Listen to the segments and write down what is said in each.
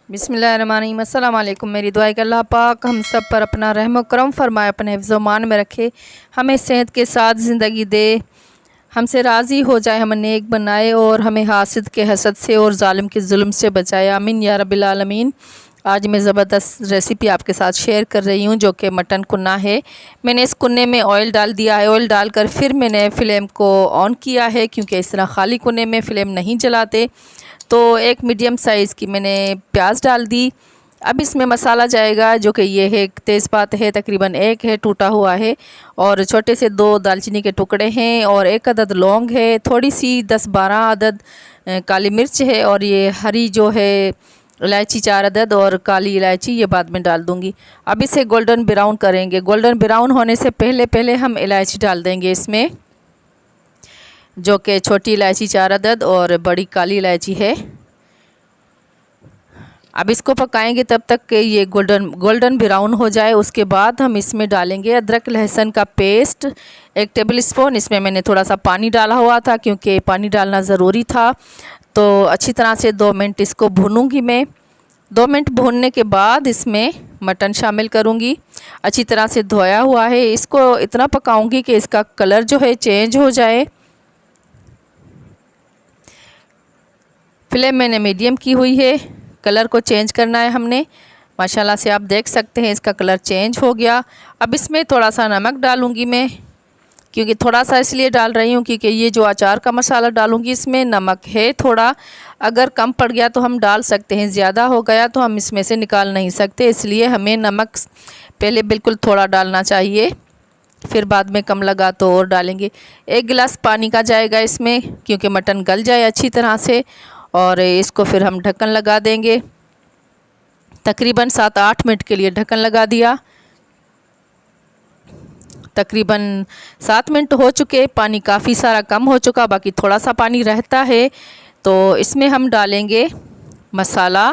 बिस्मिल्लाहिर्रहमानिर्रहीम। अस्सलाम वालेकुम। मेरी दुआ है कि अल्लाह पाक हम सब पर अपना रहम व करम फरमाए, अपने हिफ्ज़ मान में रखे, हमें सेहत के साथ ज़िंदगी दे, हमसे राज़ी हो जाए, हमें नेक बनाए और हमें हासिद के हसद से और ज़ालिम के जुल्म से बचाए। आमीन या रब्बिल आलमीन। आज मैं ज़बरदस्त रेसिपी आपके साथ शेयर कर रही हूँ जो कि मटन कुन्ना है। मैंने इस कुन्ने में ऑयल डाल दिया है। ऑयल डालकर फिर मैंने फ्लेम को ऑन किया है, क्योंकि इस तरह खाली कुन्ने में फ्लेम नहीं जलाते। तो एक मीडियम साइज़ की मैंने प्याज डाल दी। अब इसमें मसाला जाएगा, जो कि ये है तेज़पात है, तकरीबन एक है टूटा हुआ है, और छोटे से 2 दालचीनी के टुकड़े हैं, और 1 अदद लौंग है, थोड़ी सी 10-12 अदद काली मिर्च है, और ये हरी जो है इलायची 4 अदद, और काली इलायची ये बाद में डाल दूंगी। अब इसे गोल्डन ब्राउन करेंगे। गोल्डन ब्राउन होने से पहले पहले हम इलायची डाल देंगे इसमें, जो कि छोटी इलायची 4 अदद और बड़ी काली इलायची है। अब इसको पकाएंगे तब तक कि ये गोल्डन ब्राउन हो जाए। उसके बाद हम इसमें डालेंगे अदरक लहसुन का पेस्ट 1 टेबल स्पून। इसमें मैंने थोड़ा सा पानी डाला हुआ था, क्योंकि पानी डालना ज़रूरी था। तो अच्छी तरह से 2 मिनट इसको भूनूंगी मैं। 2 मिनट भूनने के बाद इसमें मटन शामिल करूंगी। अच्छी तरह से धोया हुआ है। इसको इतना पकाऊंगी कि इसका कलर जो है चेंज हो जाए। फ्लेम मैंने मीडियम की हुई है। कलर को चेंज करना है हमने। माशाल्लाह से आप देख सकते हैं इसका कलर चेंज हो गया। अब इसमें थोड़ा सा नमक डालूंगी मैं, क्योंकि थोड़ा सा इसलिए डाल रही हूँ क्योंकि ये जो अचार का मसाला डालूंगी इसमें नमक है थोड़ा। अगर कम पड़ गया तो हम डाल सकते हैं, ज़्यादा हो गया तो हम इसमें से निकाल नहीं सकते, इसलिए हमें नमक पहले बिल्कुल थोड़ा डालना चाहिए, फिर बाद में कम लगा तो और डालेंगे। 1 गिलास पानी का जाएगा इसमें, क्योंकि मटन गल जाए अच्छी तरह से। और इसको फिर हम ढक्कन लगा देंगे। तकरीबन 7-8 मिनट के लिए ढक्कन लगा दिया। तकरीबन 7 मिनट हो चुके। पानी काफ़ी सारा कम हो चुका, बाकी थोड़ा सा पानी रहता है। तो इसमें हम डालेंगे मसाला।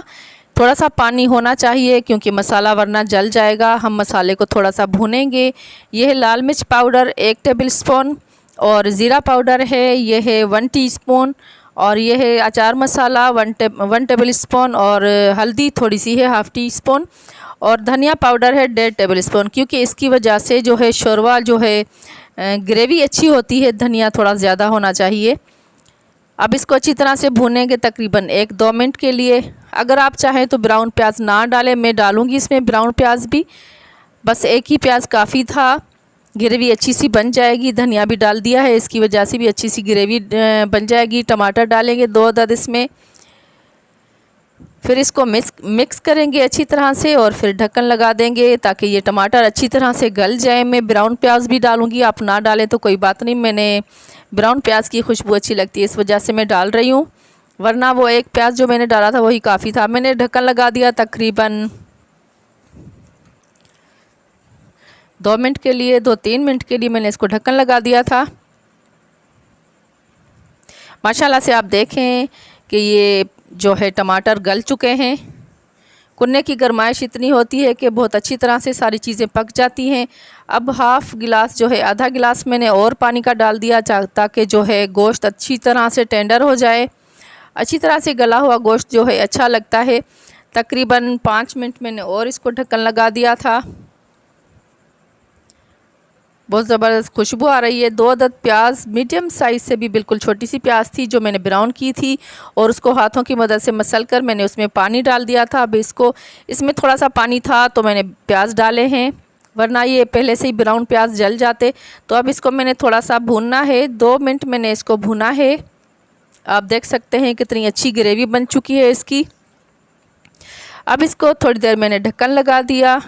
थोड़ा सा पानी होना चाहिए, क्योंकि मसाला वरना जल जाएगा। हम मसाले को थोड़ा सा भूनेंगे। यह है लाल मिर्च पाउडर 1 टेबल स्पून, और ज़ीरा पाउडर है यह है 1 टीस्पून, और यह है अचार मसाला 1 टेबल स्पून, और हल्दी थोड़ी सी है 1/2 टीस्पून, और धनिया पाउडर है 1.5 टेबल स्पून, क्योंकि इसकी वजह से जो है शोरवा जो है ग्रेवी अच्छी होती है। धनिया थोड़ा ज़्यादा होना चाहिए। अब इसको अच्छी तरह से भूनेंगे तकरीबन 1-2 मिनट के लिए। अगर आप चाहें तो ब्राउन प्याज ना डालें, मैं डालूँगी इसमें ब्राउन प्याज भी, बस 1 ही प्याज काफ़ी था। ग्रेवी अच्छी सी बन जाएगी। धनिया भी डाल दिया है, इसकी वजह से भी अच्छी सी ग्रेवी बन जाएगी। टमाटर डालेंगे 2 अदद इसमें। फिर इसको मिक्स करेंगे अच्छी तरह से, और फिर ढक्कन लगा देंगे ताकि ये टमाटर अच्छी तरह से गल जाए। मैं ब्राउन प्याज भी डालूंगी, आप ना डालें तो कोई बात नहीं। मैंने ब्राउन प्याज की खुशबू अच्छी लगती है, इस वजह से मैं डाल रही हूँ, वरना वो 1 प्याज जो मैंने डाला था वही काफ़ी था। मैंने ढक्कन लगा दिया तकरीबन 2 मिनट के लिए, 2-3 मिनट के लिए मैंने इसको ढक्कन लगा दिया था। माशाल्लाह से आप देखें कि ये जो है टमाटर गल चुके हैं। कुन्ने की गरमाइश इतनी होती है कि बहुत अच्छी तरह से सारी चीज़ें पक जाती हैं। अब हाफ़ गिलास जो है, आधा गिलास मैंने और पानी का डाल दिया, ताकि जो है गोश्त अच्छी तरह से टेंडर हो जाए। अच्छी तरह से गला हुआ गोश्त जो है अच्छा लगता है। तकरीबन 5 मिनट मैंने और इसको ढक्कन लगा दिया था। बहुत ज़बरदस्त खुशबू आ रही है। 2 अदद प्याज मीडियम साइज़ से भी बिल्कुल छोटी सी प्याज थी जो मैंने ब्राउन की थी, और उसको हाथों की मदद से मसल कर मैंने उसमें पानी डाल दिया था। अब इसमें थोड़ा सा पानी था तो मैंने प्याज डाले हैं, वरना ये पहले से ही ब्राउन प्याज जल जाते। तो अब इसको मैंने थोड़ा सा भूनना है। 2 मिनट मैंने इसको भुना है। आप देख सकते हैं कितनी अच्छी ग्रेवी बन चुकी है इसकी। अब इसको थोड़ी देर मैंने ढक्कन लगा दिया।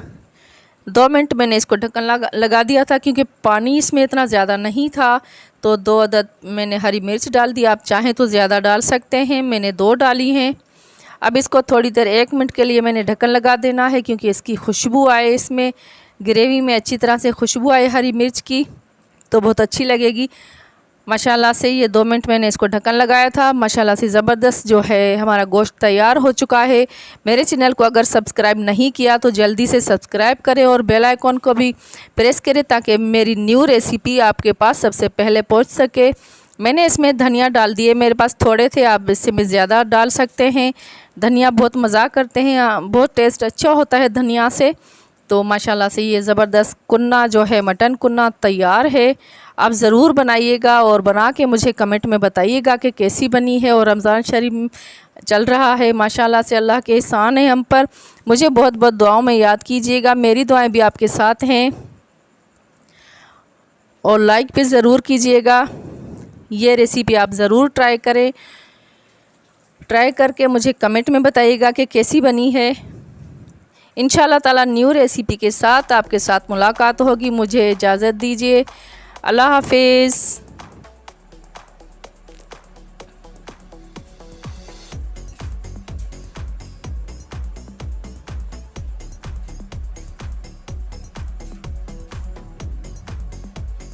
2 मिनट मैंने इसको ढक्कन लगा दिया था, क्योंकि पानी इसमें इतना ज़्यादा नहीं था। तो 2 अदद मैंने हरी मिर्च डाल दिया, आप चाहें तो ज़्यादा डाल सकते हैं, मैंने 2 डाली हैं। अब इसको थोड़ी देर 1 मिनट के लिए मैंने ढक्कन लगा देना है, क्योंकि इसकी खुशबू आए, इसमें ग्रेवी में अच्छी तरह से खुशबू आए हरी मिर्च की, तो बहुत अच्छी लगेगी। माशाल्लाह से ये 2 मिनट मैंने इसको ढक्कन लगाया था। माशाल्लाह से ज़बरदस्त जो है हमारा गोश्त तैयार हो चुका है। मेरे चैनल को अगर सब्सक्राइब नहीं किया तो जल्दी से सब्सक्राइब करें, और बेल आइकॉन को भी प्रेस करें, ताकि मेरी न्यू रेसिपी आपके पास सबसे पहले पहुंच सके। मैंने इसमें धनिया डाल दिए, मेरे पास थोड़े थे, आप इससे भी ज़्यादा डाल सकते हैं। धनिया बहुत मज़ा करते हैं, बहुत टेस्ट अच्छा होता है धनिया से। तो माशाल्लाह से ये ज़बरदस्त कुन्ना जो है, मटन कुन्ना तैयार है। आप ज़रूर बनाइएगा और बना के मुझे कमेंट में बताइएगा कि कैसी बनी है। और रमज़ान शरीफ चल रहा है, माशाल्लाह से अल्लाह के एहसान है हम पर। मुझे बहुत बहुत दुआओं में याद कीजिएगा, मेरी दुआएं भी आपके साथ हैं। और लाइक भी ज़रूर कीजिएगा। ये रेसिपी आप ज़रूर ट्राई करें, ट्राई करके मुझे कमेंट में बताइएगा कि कैसी बनी है। इंशाल्लाह ताला न्यू रेसिपी के साथ आपके साथ मुलाकात होगी। मुझे इजाज़त दीजिए, अल्लाह हाफिज़।